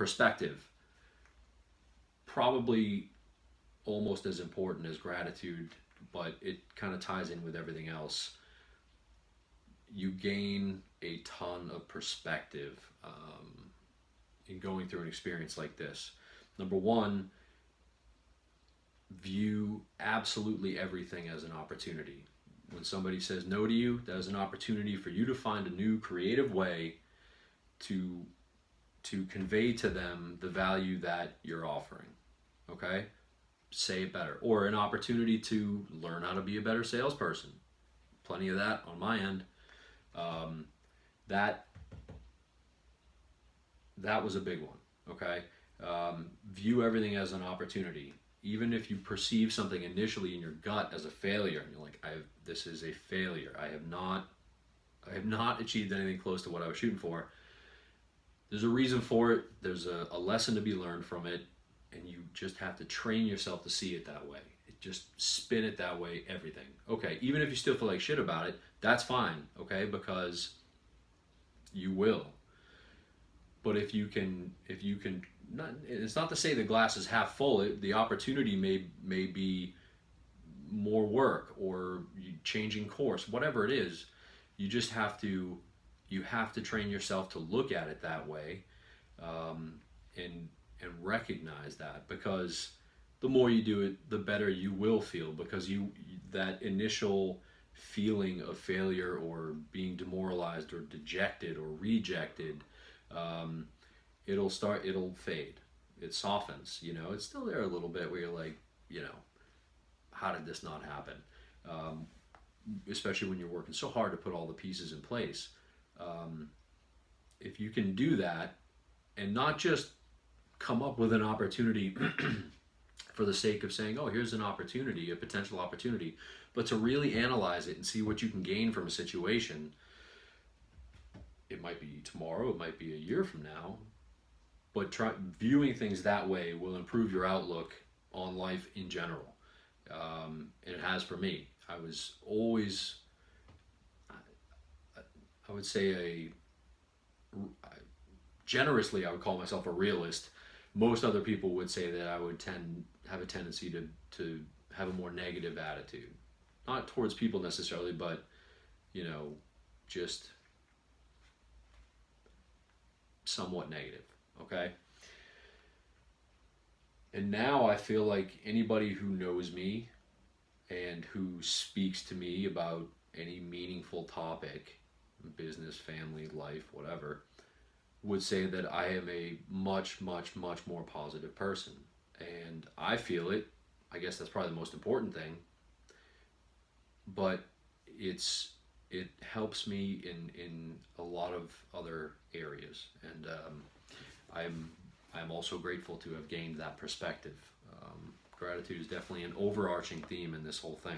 perspective, probably almost as important as gratitude, but it kind of ties in with everything else. You gain a ton of perspective in going through an experience like this. Number one, view absolutely everything as an opportunity. When somebody says no to you, that is an opportunity for you to find a new creative way to convey to them the value that you're offering. Okay? Say it better. Or an opportunity to learn how to be a better salesperson. Plenty of that on my end. Um, that that was a big one. Okay? View everything as an opportunity. Even if you perceive something initially in your gut as a failure, and you're like, this is a failure. I have not achieved anything close to what I was shooting for. There's a reason for it. There's a lesson to be learned from it, and you just have to train yourself to see it that way. Just spin it that way. Everything. Okay, even if you still feel like shit about it, that's fine. Okay, because you will. But if you can, not, it's not to say the glass is half full. The opportunity may be more work or changing course, whatever it is. You just have to train yourself to look at it that way, um, and recognize that, because the more you do it, the better you will feel, because that initial feeling of failure or being demoralized or dejected or rejected, um, it'll fade. It softens, it's still there a little bit where you're like, how did this not happen? Um, Especially when you're working so hard to put all the pieces in place. Um, if you can do that and not just come up with an opportunity for the sake of saying, oh, here's an opportunity, a potential opportunity, but to really analyze it and see what you can gain from a situation. It might be tomorrow, it might be a year from now, but viewing things that way will improve your outlook on life in general. And it has for me. I was always, I would say, generously, I would call myself a realist. Most other people would say that I would have a tendency to have a more negative attitude, not towards people necessarily, but just somewhat negative. Okay. And now I feel like anybody who knows me and who speaks to me about any meaningful topic, business, family, life, whatever, would say that I am a much, much, much more positive person. And I feel it. I guess that's probably the most important thing. But it helps me in a lot of other areas, and I'm also grateful to have gained that perspective. Gratitude is definitely an overarching theme in this whole thing.